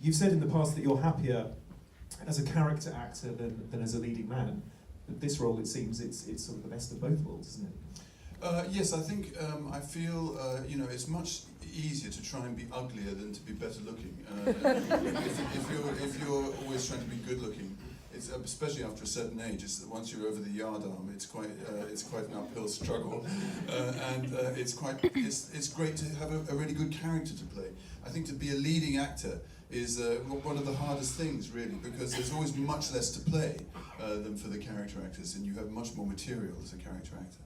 You've said in the past that you're happier as a character actor than as a leading man. But this role, it seems, it's sort of the best of both worlds, isn't it? Yes, I think I feel it's much easier to try and be uglier than to be better looking. If you're always trying to be good looking, it's especially after a certain age. Once you're over the yardarm, it's quite an uphill struggle, and it's great to have a really good character to play. I think to be a leading actor is one of the hardest things, really, because there's always much less to play than for the character actors, and you have much more material as a character actor.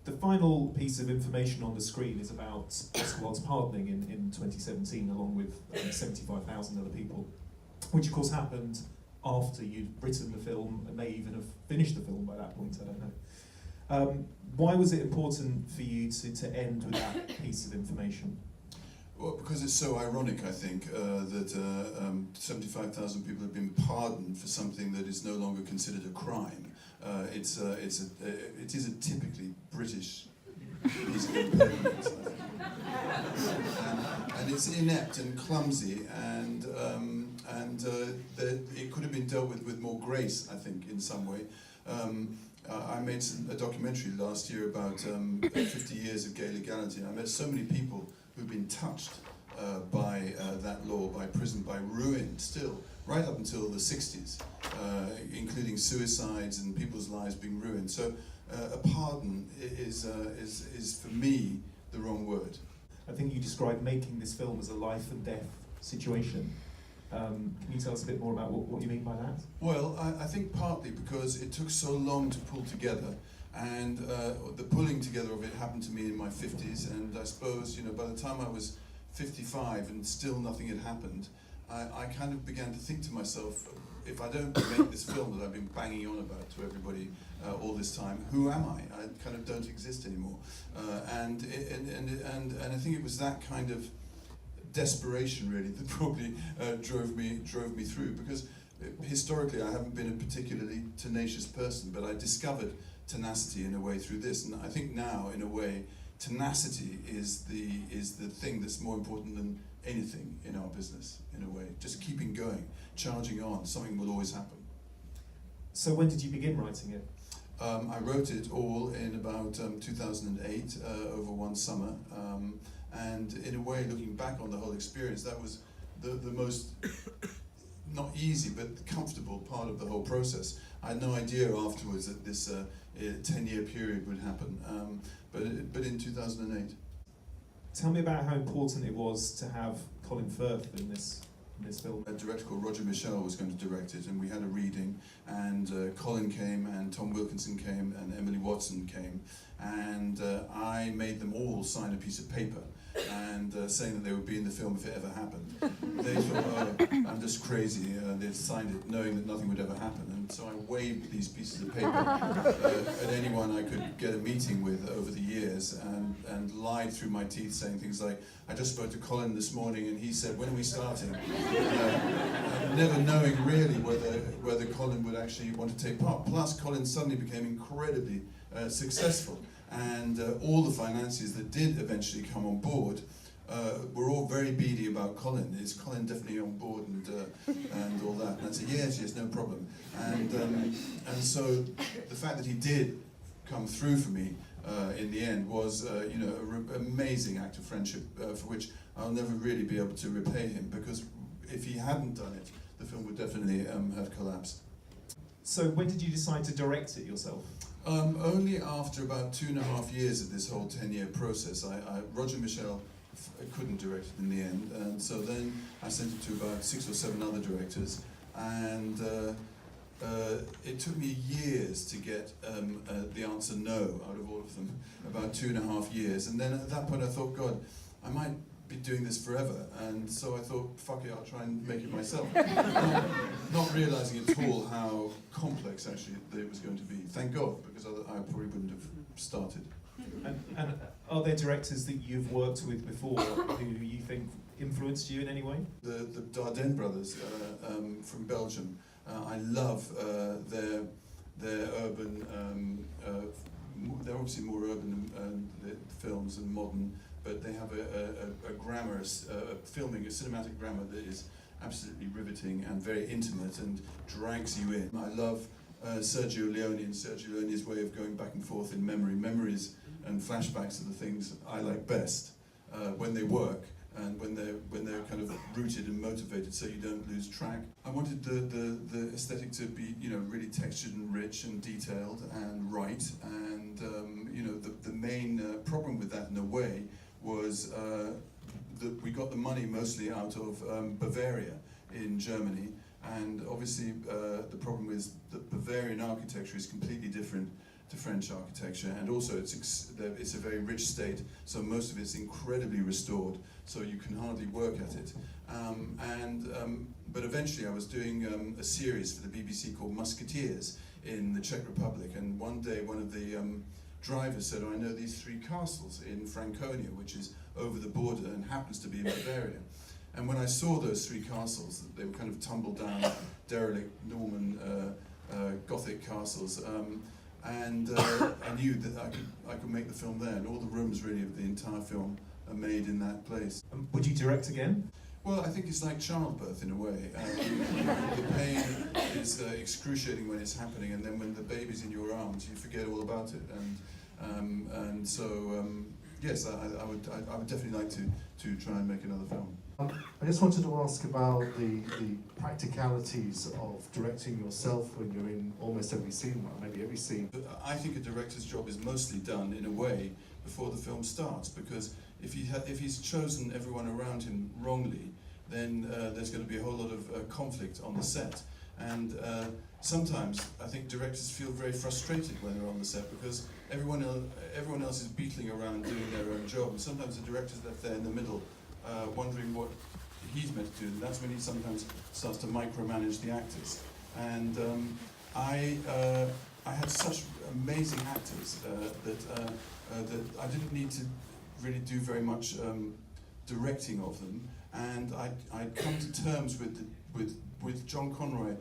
The final piece of information on the screen is about Oscar Wilde's pardoning in 2017, along with 75,000 other people, which of course happened after you'd written the film and may even have finished the film by that point, I don't know. Why was it important for you to end with that piece of information? Well, because it's so ironic, I think, that 75,000 people have been pardoned for something that is no longer considered a crime. It is a typically British piece of impertinence, I think. And it's inept and clumsy, and it could have been dealt with more grace, I think, in some way. I made a documentary last year about 50 years of gay legality, and I met so many people who've been touched by that law, by prison, by ruin still, right up until the 60s, including suicides and people's lives being ruined. So a pardon is for me the wrong word. I think you described making this film as a life and death situation. Can you tell us a bit more about what you mean by that? Well, I think partly because it took so long to pull together, and the pulling together of it happened to me in my 50s, and I suppose, by the time I was 55 and still nothing had happened, I kind of began to think to myself, if I don't make this film that I've been banging on about to everybody all this time, who am I? I kind of don't exist anymore. And I think it was that kind of desperation, really, that probably drove me through, because historically I haven't been a particularly tenacious person, but I discovered tenacity in a way through this, and I think now, in a way, tenacity is the thing that's more important than anything in our business, in a way. Just keeping going, charging on, something will always happen. So when did you begin writing it? I wrote it all in about 2008, over one summer, and in a way, looking back on the whole experience, that was the most, not easy, but comfortable part of the whole process. I had no idea afterwards that this 10-year period would happen, but in 2008. Tell me about how important it was to have Colin Firth in this film. A director called Roger Michel was going to direct it, and we had a reading, and Colin came, and Tom Wilkinson came, and Emily Watson came, and I made them all sign a piece of paper, and saying that they would be in the film if it ever happened. They thought, oh, I'm just crazy. They'd signed it knowing that nothing would ever happen, and so I waved these pieces of paper at anyone I could get a meeting with over the years, and lied through my teeth, saying things like, I just spoke to Colin this morning and he said, when are we starting? Never knowing really whether Colin would actually want to take part. Plus, Colin suddenly became incredibly successful, and all the financiers that did eventually come on board were all very beady about Colin. Is Colin definitely on board and all that? And I said, yes, no problem. And so the fact that he did come through for me in the end was, an amazing act of friendship for which I'll never really be able to repay him, because if he hadn't done it, the film would definitely have collapsed. So when did you decide to direct it yourself? Only after about 2.5 years of this whole 10-year process. Roger Michel couldn't direct it in the end, and so then I sent it to about 6 or 7 other directors, and it took me years to get the answer no out of all of them, about 2.5 years, and then at that point I thought, God, I might be doing this forever, and so I thought, fuck it, I'll try and make it myself. Not realising at all how complex actually it was going to be. Thank God, because I probably wouldn't have started. And are there directors that you've worked with before who you think influenced you in any way? The Dardenne brothers from Belgium. I love their urban. They're obviously more urban films and modern, but they have a grammarous filming, a cinematic grammar that is absolutely riveting and very intimate and drags you in. I love Sergio Leone and Sergio Leone's way of going back and forth in memory. Memories and flashbacks are the things I like best when they work and when they're kind of rooted and motivated, so you don't lose track. I wanted the aesthetic to be, you know, really textured and rich and detailed and right, and you know, the main problem with that in a way was that we got the money mostly out of Bavaria in Germany, and obviously the problem is that Bavarian architecture is completely different to French architecture, and also it's a very rich state, so most of it's incredibly restored, so you can hardly work at it. But eventually I was doing a series for the BBC called Musketeers in the Czech Republic, and one day one of the drivers said, "Oh, I know these 3 castles in Franconia, which is over the border and happens to be in Bavaria." And when I saw those 3 castles, they were kind of tumbled down, derelict Norman Gothic castles, and I knew that I could make the film there, and all the rooms really of the entire film are made in that place. Would you direct again? Well, I think it's like childbirth in a way. The pain is excruciating when it's happening, and then when the baby's in your arms, you forget all about it. And so yes, I would definitely like to try and make another film. I just wanted to ask about the practicalities of directing yourself when you're in almost every scene, well, maybe every scene. I think a director's job is mostly done in a way before the film starts, because if he's chosen everyone around him wrongly, then there's going to be a whole lot of conflict on the set. And sometimes I think directors feel very frustrated when they're on the set, because everyone else is beetling around doing their own job, and sometimes the director's left there in the middle wondering what he's meant to do, and that's when he sometimes starts to micromanage the actors. And I had such amazing actors that I didn't need to really do very much directing of them, and I'd come to terms with John Conroy,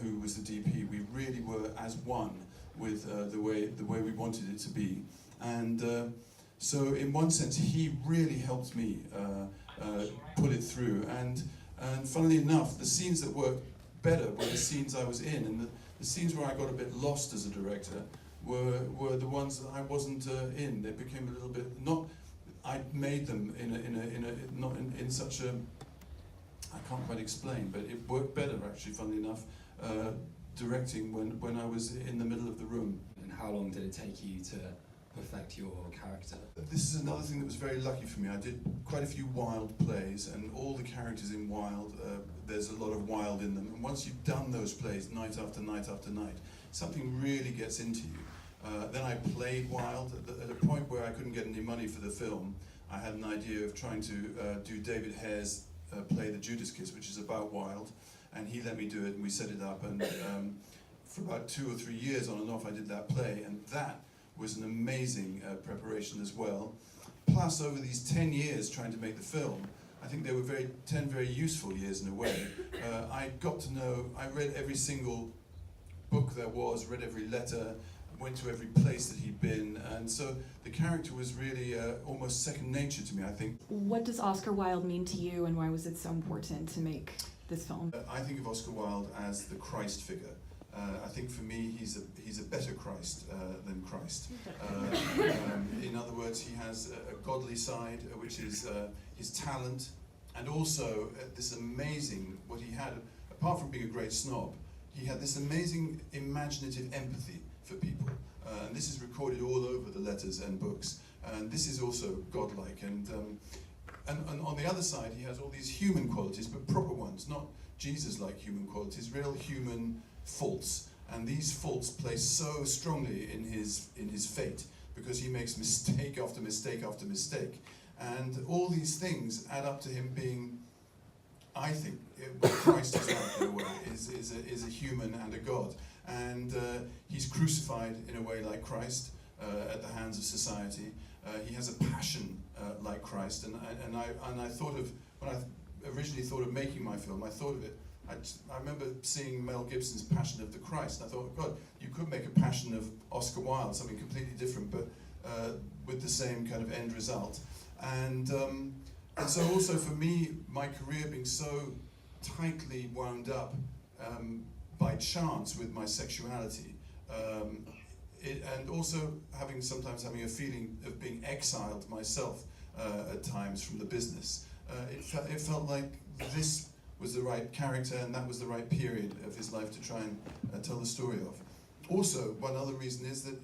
who was the DP. We really were as one with the way we wanted it to be, and so in one sense he really helped me put it through, and funnily enough, the scenes that worked better were the scenes I was in, and the scenes where I got a bit lost as a director were the ones that I wasn't in. They became a little bit, not, I made them in such a, I can't quite explain, but it worked better actually, funnily enough, directing when I was in the middle of the room. And how long did it take you to perfect your character? This is another thing that was very lucky for me. I did quite a few Wilde plays, and all the characters in Wilde, there's a lot of Wilde in them, and once you've done those plays night after night after night, something really gets into you. Then I played Wilde. At a point where I couldn't get any money for the film, I had an idea of trying to do David Hare's play The Judas Kiss, which is about Wilde, and he let me do it, and we set it up, and for about 2 or 3 years on and off I did that play, and that was an amazing preparation as well. Plus, over these 10 years trying to make the film, I think they were 10 very useful years in a way. I got to know, I read every single book there was, read every letter, went to every place that he'd been, and so the character was really almost second nature to me, I think. What does Oscar Wilde mean to you, and why was it so important to make this film? I think of Oscar Wilde as the Christ figure. I think for me he's a better Christ than Christ. In other words, he has a godly side, which is his talent, and also this amazing, what he had, apart from being a great snob, he had this amazing imaginative empathy for people. And this is recorded all over the letters and books. And this is also godlike. And on the other side, he has all these human qualities, but proper ones, not Jesus-like human qualities, real human faults. And these faults play so strongly in his fate, because he makes mistake after mistake after mistake. And all these things add up to him being, I think, what Christ is like in a way, is a human and a God. And he's crucified in a way like Christ at the hands of society. He has a passion like Christ, and I thought of, when I originally thought of making my film, I thought of it, I remember seeing Mel Gibson's Passion of the Christ, and I thought, God, you could make a Passion of Oscar Wilde, something completely different, but with the same kind of end result. And so also for me, my career being so tightly wound up by chance with my sexuality. And also sometimes having a feeling of being exiled myself at times from the business. It felt like this was the right character and that was the right period of his life to try and tell the story of. Also, one other reason is that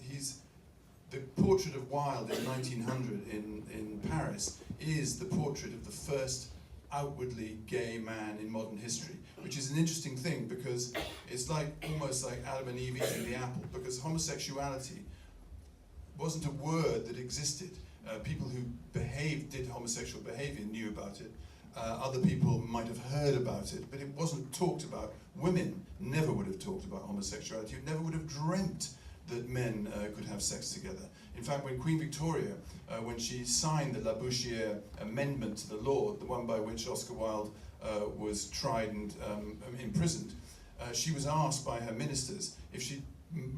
the portrait of Wilde in 1900 in Paris is the portrait of the first outwardly gay man in modern history, which is an interesting thing because it's almost like Adam and Eve eating the apple, because homosexuality wasn't a word that existed. People who did homosexual behavior knew about it. Other people might have heard about it, but it wasn't talked about. Women never would have talked about homosexuality, never would have dreamt that men could have sex together. In fact, when Queen Victoria, when she signed the debauchery amendment to the law, the one by which Oscar Wilde was tried and imprisoned, she was asked by her ministers if she'd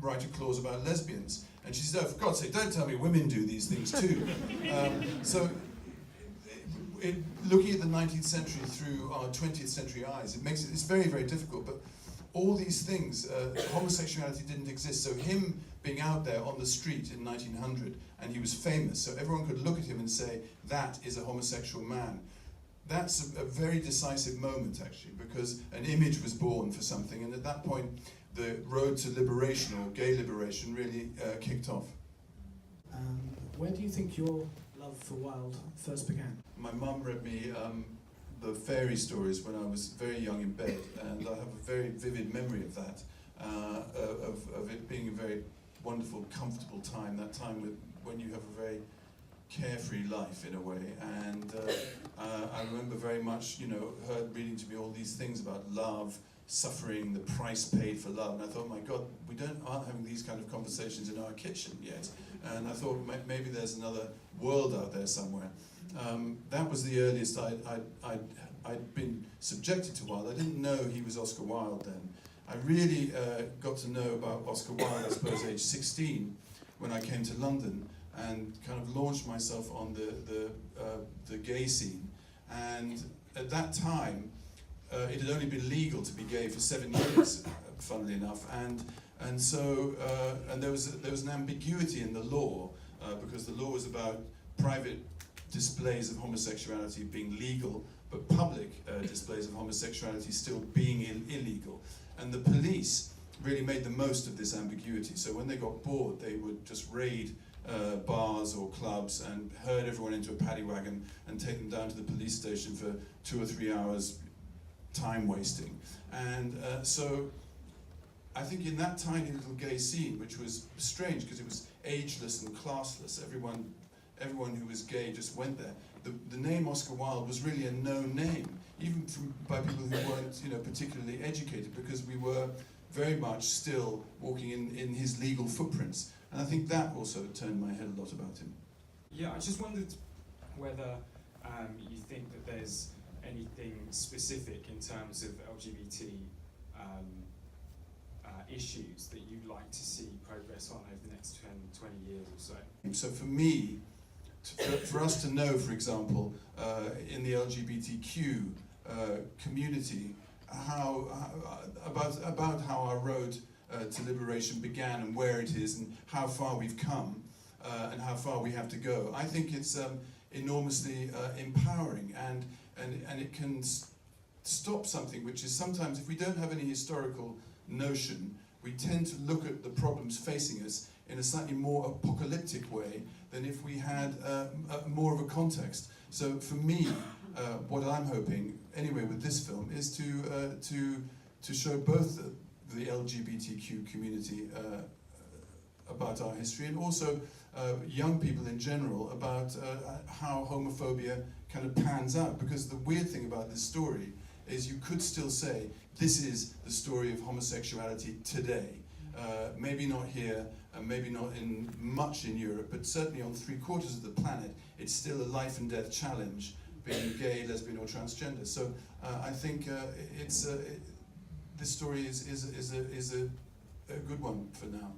write a clause about lesbians. And she said, "Oh, for God's sake, don't tell me women do these things too." Looking at the 19th century through our 20th century eyes, it's very, very difficult. But all these things, homosexuality didn't exist. So him being out there on the street in 1900, and he was famous, so everyone could look at him and say, that is a homosexual man. That's a very decisive moment, actually, because an image was born for something, and at that point, the road to liberation, or gay liberation, really kicked off. Where do you think your love for Wilde first began? My mum read me the fairy stories when I was very young in bed, and I have a very vivid memory of that, of it being a very wonderful, comfortable time, that time when you have a very carefree life in a way. And I remember very much, her reading to me all these things about love, suffering, the price paid for love, and I thought, my God, we aren't having these kind of conversations in our kitchen yet. And I thought maybe there's another world out there somewhere. That was the earliest I'd been subjected to Wilde. I didn't know he was Oscar Wilde then. I really got to know about Oscar Wilde, I suppose, age 16, when I came to London and kind of launched myself on the gay scene. And at that time, it had only been legal to be gay for 7 years, funnily enough, and so there was an ambiguity in the law because the law was about private displays of homosexuality being legal, but public displays of homosexuality still being illegal. And the police really made the most of this ambiguity. So when they got bored, they would just raid bars or clubs and herd everyone into a paddy wagon and take them down to the police station for 2 or 3 hours, time wasting. And so I think in that tiny little gay scene, which was strange because it was ageless and classless, everyone who was gay just went there. The name Oscar Wilde was really a known name, even by people who weren't, particularly educated, because we were very much still walking in his legal footprints. And I think that also turned my head a lot about him. Yeah, I just wondered whether you think that there's anything specific in terms of LGBT issues that you'd like to see progress on over the next 20 years or so. So for me, for us to know, for example, in the LGBTQ community, about how our road to liberation began and where it is and how far we've come and how far we have to go, I think it's enormously empowering, and it can stop something which is sometimes, if we don't have any historical notion, we tend to look at the problems facing us in a slightly more apocalyptic way than if we had more of a context. So for me, what I'm hoping, anyway, with this film, is to show both the LGBTQ community about our history, and also young people in general about how homophobia kind of pans out. Because the weird thing about this story is you could still say, this is the story of homosexuality today. Maybe not here, and maybe not much in Europe, but certainly on 3/4 of the planet, it's still a life and death challenge, being gay, lesbian, or transgender. So I think this story is a good one for now.